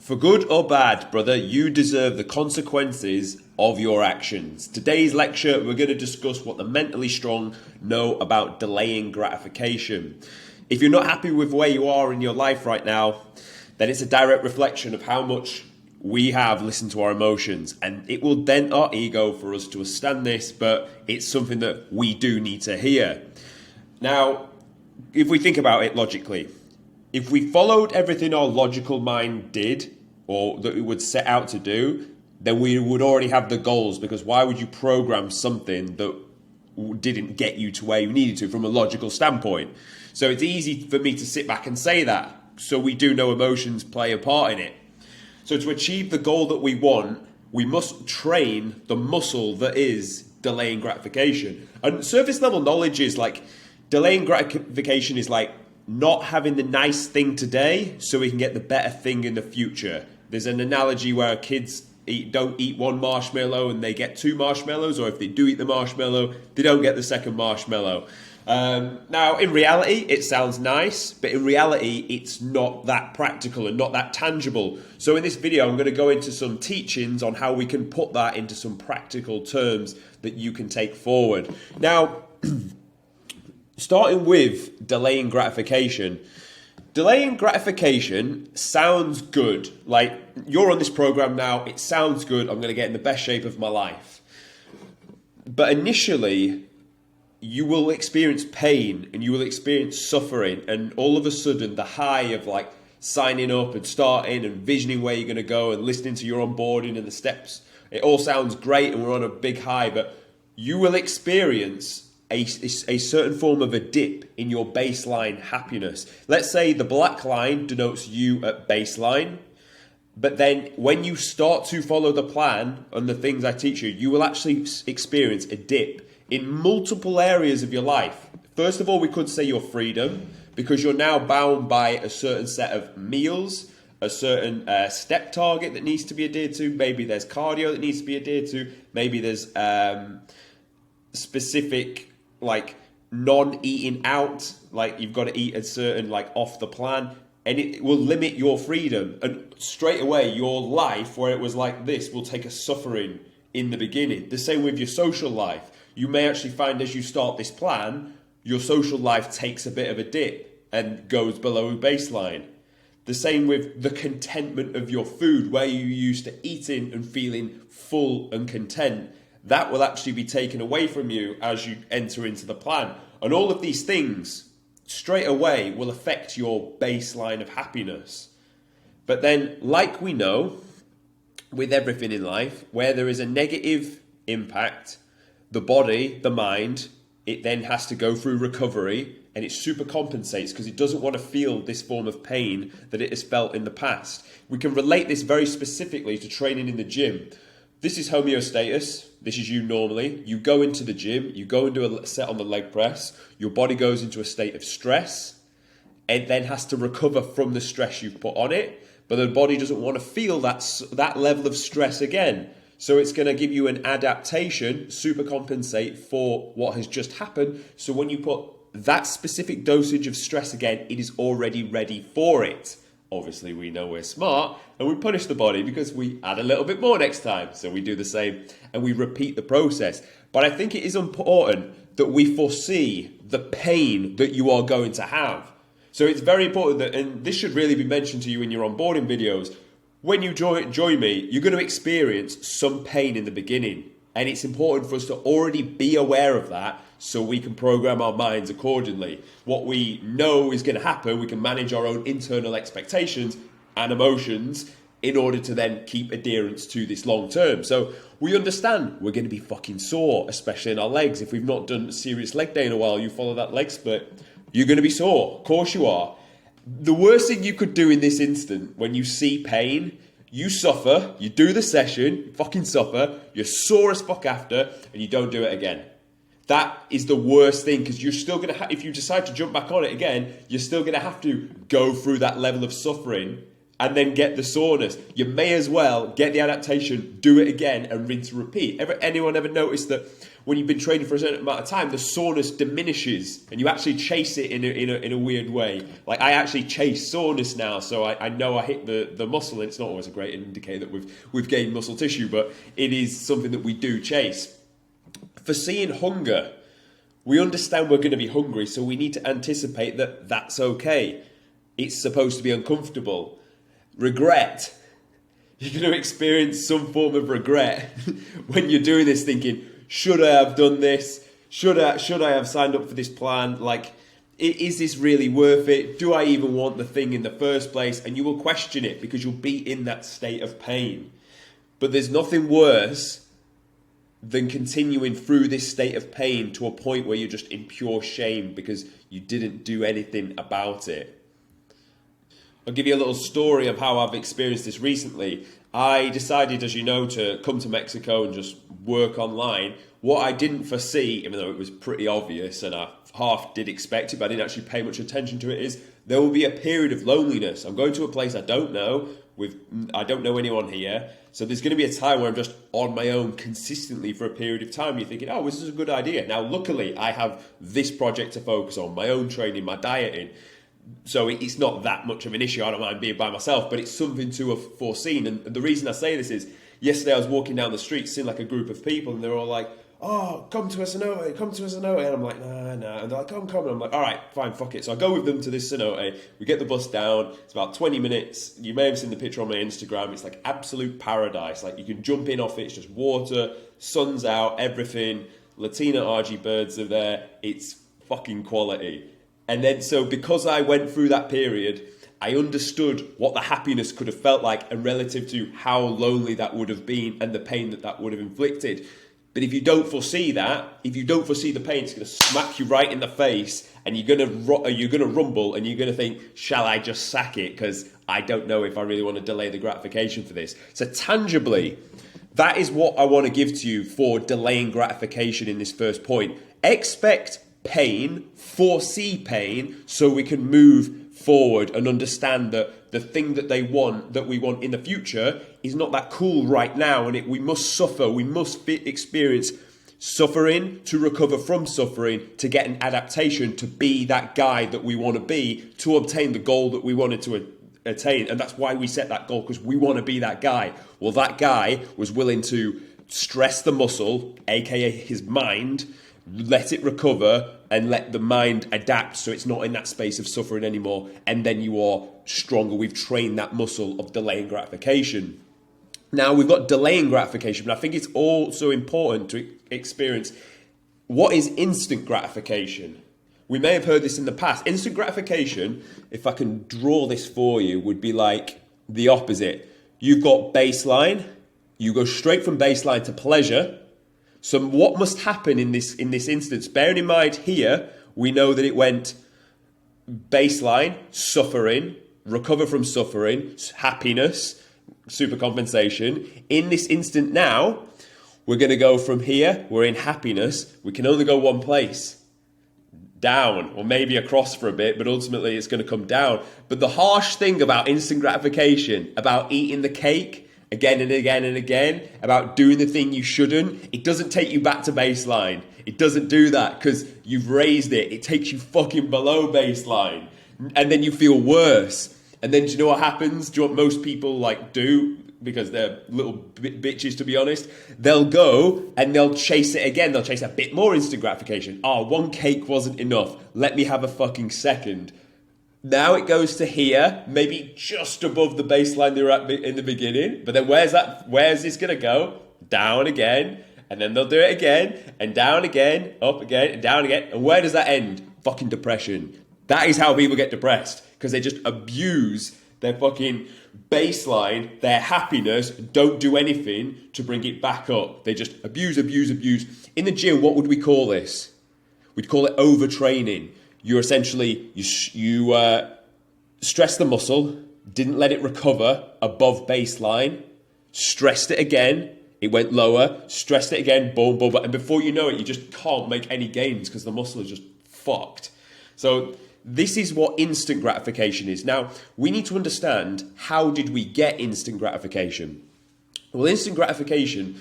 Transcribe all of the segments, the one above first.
For good or bad, brother, you deserve the consequences of your actions. Today's lecture, we're going to discuss what the mentally strong know about delaying gratification. If you're not happy with where you are in your life right now, then it's a direct reflection of how much we have listened to our emotions, and it will dent our ego for us to withstand this, but it's something that we do need to hear. Now, if we think about it logically, if we followed everything our logical mind did, or that it would set out to do, then we would already have the goals, because why would you program something that didn't get you to where you needed to from a logical standpoint? So it's easy for me to sit back and say that. So we do know emotions play a part in it. So to achieve the goal that we want, we must train the muscle that is delaying gratification. And surface level knowledge is like, delaying gratification is like not having the nice thing today so we can get the better thing in the future. There's an analogy where kids don't eat one marshmallow and they get two marshmallows, or if they do eat the marshmallow, they don't get the second marshmallow. Now, in reality, it sounds nice, but in reality, it's not that practical and not that tangible. So in this video, I'm going to go into some teachings on how we can put that into some practical terms that you can take forward. Now, starting with delaying gratification. Delaying gratification sounds good. Like, you're on this program now, it sounds good, I'm going to get in the best shape of my life. But initially, you will experience pain and you will experience suffering, and all of a sudden the high of like signing up and starting and visioning where you're going to go and listening to your onboarding and the steps, it all sounds great and we're on a big high, but you will experience a certain form of a dip in your baseline happiness. Let's say the black line denotes you at baseline, but then when you start to follow the plan and the things I teach you, you will actually experience a dip in multiple areas of your life. First of all, we could say your freedom, because you're now bound by a certain set of meals, a certain step target that needs to be adhered to. Maybe there's cardio that needs to be adhered to. Maybe there's specific like non-eating out, like you've got to eat a certain like off the plan, and it will limit your freedom. And straight away, your life, where it was like this, will take a suffering in the beginning. The same with your social life. You may actually find as you start this plan, your social life takes a bit of a dip and goes below baseline. The same with the contentment of your food, where you used to eating and feeling full and content. That will actually be taken away from you as you enter into the plan. And all of these things straight away will affect your baseline of happiness. But then, like we know, with everything in life, where there is a negative impact, the body, the mind, it then has to go through recovery, and it super compensates because it doesn't want to feel this form of pain that it has felt in the past. We can relate this very specifically to training in the gym. This is homeostasis. This is you normally. You go into the gym, you go into a set on the leg press, your body goes into a state of stress, and then has to recover from the stress you've put on it, but the body doesn't want to feel that level of stress again. So it's going to give you an adaptation, super compensate for what has just happened. So when you put that specific dosage of stress again, it is already ready for it. Obviously, we know we're smart and we punish the body because we add a little bit more next time. So we do the same and we repeat the process. But I think it is important that we foresee the pain that you are going to have. So it's very important that, and this should really be mentioned to you in your onboarding videos, when you join me, you're going to experience some pain in the beginning. And it's important for us to already be aware of that so we can program our minds accordingly. What we know is going to happen, we can manage our own internal expectations and emotions in order to then keep adherence to this long term. So we understand we're going to be fucking sore, especially in our legs. If we've not done a serious leg day in a while, you follow that leg split, you're going to be sore. Of course you are. The worst thing you could do in this instant when you see pain, you suffer, you do the session, you fucking suffer, you're sore as fuck after, and you don't do it again. That is the worst thing, because you're still going to if you decide to jump back on it again, you're still going to have to go through that level of suffering and then get the soreness. You may as well get the adaptation, do it again, and rinse and repeat. Anyone ever noticed that when you've been training for a certain amount of time, the soreness diminishes, and you actually chase it in a weird way? Like, I actually chase soreness now, so I know I hit the muscle, and it's not always a great indicator that we've gained muscle tissue, but it is something that we do chase. Foreseeing hunger. We understand we're going to be hungry, so we need to anticipate that that's okay. It's supposed to be uncomfortable. Regret. You're going to experience some form of regret when you're doing this, thinking, should I have done this? Should I have signed up for this plan? Like, is this really worth it? Do I even want the thing in the first place? And you will question it because you'll be in that state of pain. But there's nothing worse than continuing through this state of pain to a point where you're just in pure shame because you didn't do anything about it. I'll give you a little story of how I've experienced this recently. I decided, as you know, to come to Mexico and just work online. What I didn't foresee, even though it was pretty obvious and I half did expect it, but I didn't actually pay much attention to it, is there will be a period of loneliness. I'm going to a place I don't know. I don't know anyone here. So there's going to be a time where I'm just on my own consistently for a period of time. You're thinking, oh, this is a good idea. Now, luckily, I have this project to focus on, my own training, my dieting. So it's not that much of an issue. I don't mind being by myself, but it's something to have foreseen. And the reason I say this is, yesterday I was walking down the street, seeing like a group of people, and they're all like, oh, come to a cenote, come to a cenote. And I'm like, nah. And they're like, come. And I'm like, all right, fine, fuck it. So I go with them to this cenote. We get the bus down. It's about 20 minutes. You may have seen the picture on my Instagram. It's like absolute paradise. Like, you can jump in off it. It's just water, sun's out, everything. Latina RG birds are there. It's fucking quality. And then, so because I went through that period, I understood what the happiness could have felt like and relative to how lonely that would have been and the pain that would have inflicted. But if you don't foresee that, if you don't foresee the pain, it's going to smack you right in the face, and you're going to rumble, and you're going to think, shall I just sack it? Because I don't know if I really want to delay the gratification for this. So tangibly, that is what I want to give to you for delaying gratification in this first point. Expect pain, foresee pain, so we can move forward and understand that the thing that we want in the future is not that cool right now, and we must suffer, we must experience suffering to recover from suffering, to get an adaptation, to be that guy that we want to be, to obtain the goal that we wanted to attain. And that's why we set that goal, because we want to be that guy. Well, that guy was willing to stress the muscle, aka his mind, let it recover, and let the mind adapt so it's not in that space of suffering anymore, and then you are stronger. We've trained that muscle of delaying gratification. Now we've got delaying gratification, but I think it's also important to experience what is instant gratification. We may have heard this in the past. Instant gratification, if I can draw this for you, would be like the opposite. You've got baseline, you go straight from baseline to pleasure. So what must happen in this instance? Bearing in mind here, we know that it went baseline, suffering, recover from suffering, happiness, supercompensation. In this instant now, we're going to go from here, we're in happiness. We can only go one place, down, or maybe across for a bit, but ultimately it's going to come down. But the harsh thing about instant gratification, about eating the cake, again and again and again, about doing the thing you shouldn't, it doesn't take you back to baseline. It doesn't do that because you've raised it. It takes you fucking below baseline. And then you feel worse. And then do you know what happens? Do you know what most people do? Because they're little bitches, to be honest. They'll go and they'll chase it again. They'll chase a bit more instant gratification. Oh, one cake wasn't enough. Let me have a fucking second. Now it goes to here, maybe just above the baseline they were at in the beginning. But then where's this going to go? Down again. And then they'll do it again. And down again. Up again. And down again. And where does that end? Fucking depression. That is how people get depressed. Because they just abuse their fucking baseline, their happiness, don't do anything to bring it back up. They just abuse. In the gym, what would we call this? We'd call it overtraining. You're essentially, you stressed the muscle, didn't let it recover above baseline, stressed it again, it went lower, stressed it again, boom, boom, boom. And before you know it, you just can't make any gains because the muscle is just fucked. So This is what instant gratification is. Now, we need to understand, how did we get instant gratification? Well, instant gratification,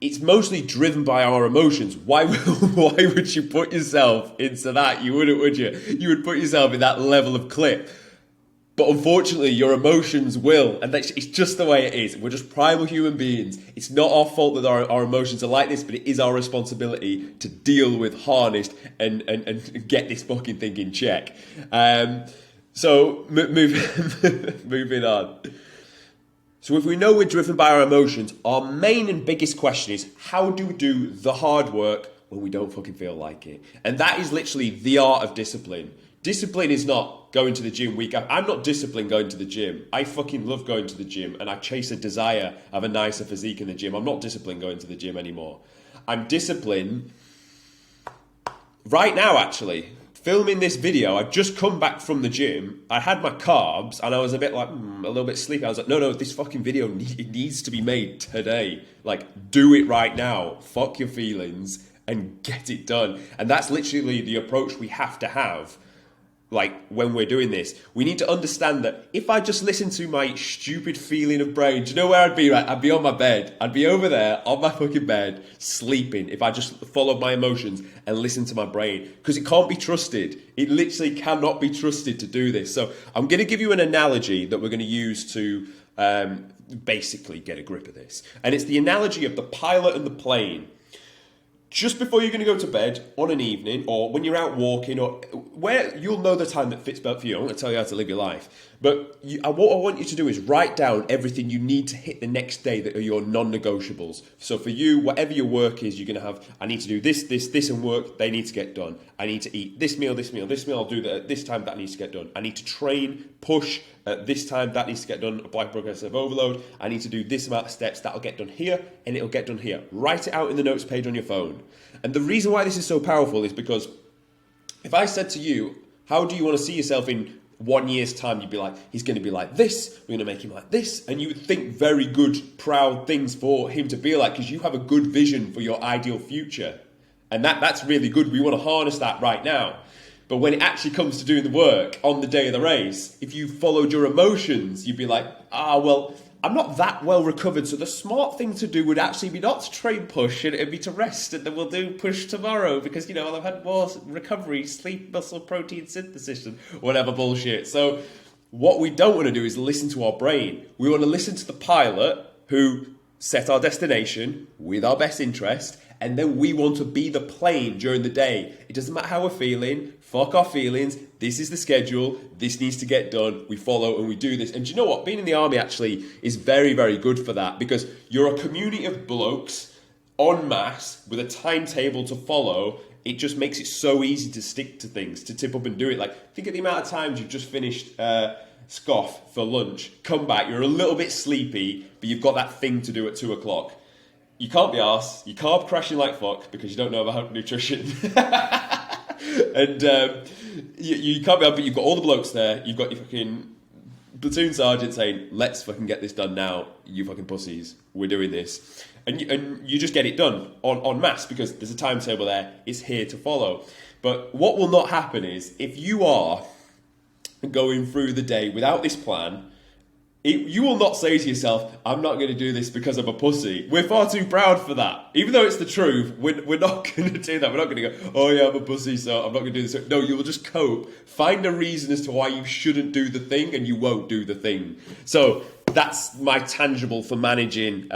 it's mostly driven by our emotions. Why would you put yourself into that? You wouldn't, would you? You would put yourself in that level of clip. But unfortunately, your emotions will, and it's just the way it is. We're just primal human beings. It's not our fault that our emotions are like this, but it is our responsibility to deal with, harness, and get this fucking thing in check. So moving on. So if we know we're driven by our emotions, our main and biggest question is, how do we do the hard work when we don't fucking feel like it? And that is literally the art of discipline. Discipline is not going to the gym week after. I'm not disciplined going to the gym. I fucking love going to the gym, and I chase a desire of a nicer physique in the gym. I'm not disciplined going to the gym anymore. I'm disciplined right now, actually. Filming this video, I've just come back from the gym. I had my carbs, and I was a bit like, a little bit sleepy. I was like, no, this fucking video, it needs to be made today. Like, do it right now. Fuck your feelings and get it done. And that's literally the approach we have to have. Like, when we're doing this, we need to understand that if I just listen to my stupid feeling of brain, do you know where I'd be? Right? I'd be on my bed. I'd be over there on my fucking bed, sleeping, if I just followed my emotions and listened to my brain. Because it can't be trusted. It literally cannot be trusted to do this. So I'm going to give you an analogy that we're going to use to basically get a grip of this. And it's the analogy of the pilot and the plane. Just before you're going to go to bed on an evening, or when you're out walking, or where you'll know the time that fits best for you. I'm going to tell you how to live your life. But what I want you to do is write down everything you need to hit the next day that are your non-negotiables. So for you, whatever your work is, you're going to have, I need to do this, and work, they need to get done. I need to eat this meal, I'll do that at this time, that needs to get done. I need to train, push at this time, that needs to get done, apply progressive overload. I need to do this amount of steps, that'll get done here, and it'll get done here. Write it out in the notes page on your phone. And the reason why this is so powerful is because if I said to you, how do you want to see yourself in 1 year's time? You'd be like, he's going to be like this, we're going to make him like this. And you would think very good, proud things for him to be like, because you have a good vision for your ideal future. And that's really good. We want to harness that right now. But when it actually comes to doing the work on the day of the race, if you followed your emotions, you'd be like, well, I'm not that well recovered, so the smart thing to do would actually be not to train push, and it'd be to rest, and then we'll do push tomorrow, because, I've had more recovery, sleep, muscle, protein synthesis, and whatever bullshit. So what we don't want to do is listen to our brain. We want to listen to the pilot who set our destination with our best interest, and then we want to be the plane during the day. It doesn't matter how we're feeling, fuck our feelings, this is the schedule, this needs to get done, we follow and we do this. And do you know what? Being in the army actually is very, very good for that, because you're a community of blokes en masse with a timetable to follow. It just makes it so easy to stick to things, to tip up and do it. Like, think of the amount of times you've just finished scoff for lunch, come back, you're a little bit sleepy, but you've got that thing to do at 2 o'clock. You can't be arsed, you carb crashing like fuck because you don't know about nutrition. And you can't be arsed, but you've got all the blokes there, you've got your fucking platoon sergeant saying, let's fucking get this done now, you fucking pussies, we're doing this. And you just get it done en masse because there's a timetable there, it's here to follow. But what will not happen is, if you are going through the day without this plan, you will not say to yourself, I'm not going to do this because I'm a pussy. We're far too proud for that. Even though it's the truth, we're not going to do that. We're not going to go, oh yeah, I'm a pussy, so I'm not going to do this. No, you will just cope. Find a reason as to why you shouldn't do the thing, and you won't do the thing. So that's my tangible for managing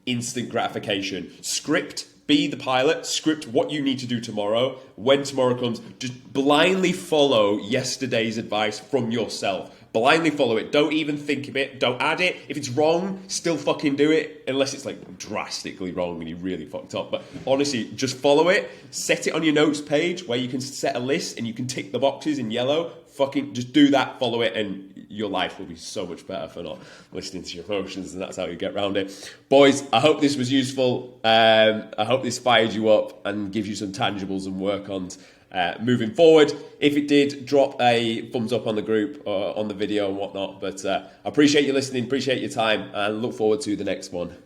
instant gratification. Script. Be the pilot, script what you need to do tomorrow. When tomorrow comes, just blindly follow yesterday's advice from yourself. Blindly follow it. Don't even think of it. Don't add it. If it's wrong, still fucking do it. Unless it's like drastically wrong and you really fucked up. But honestly, just follow it. Set it on your notes page where you can set a list and you can tick the boxes in yellow. Fucking just do that, follow it, and your life will be so much better for not listening to your emotions, and that's how you get around it. Boys, I hope this was useful. I hope this fired you up and gives you some tangibles and work on moving forward. If it did, drop a thumbs up on the group or on the video and whatnot. But I appreciate you listening, appreciate your time, and look forward to the next one.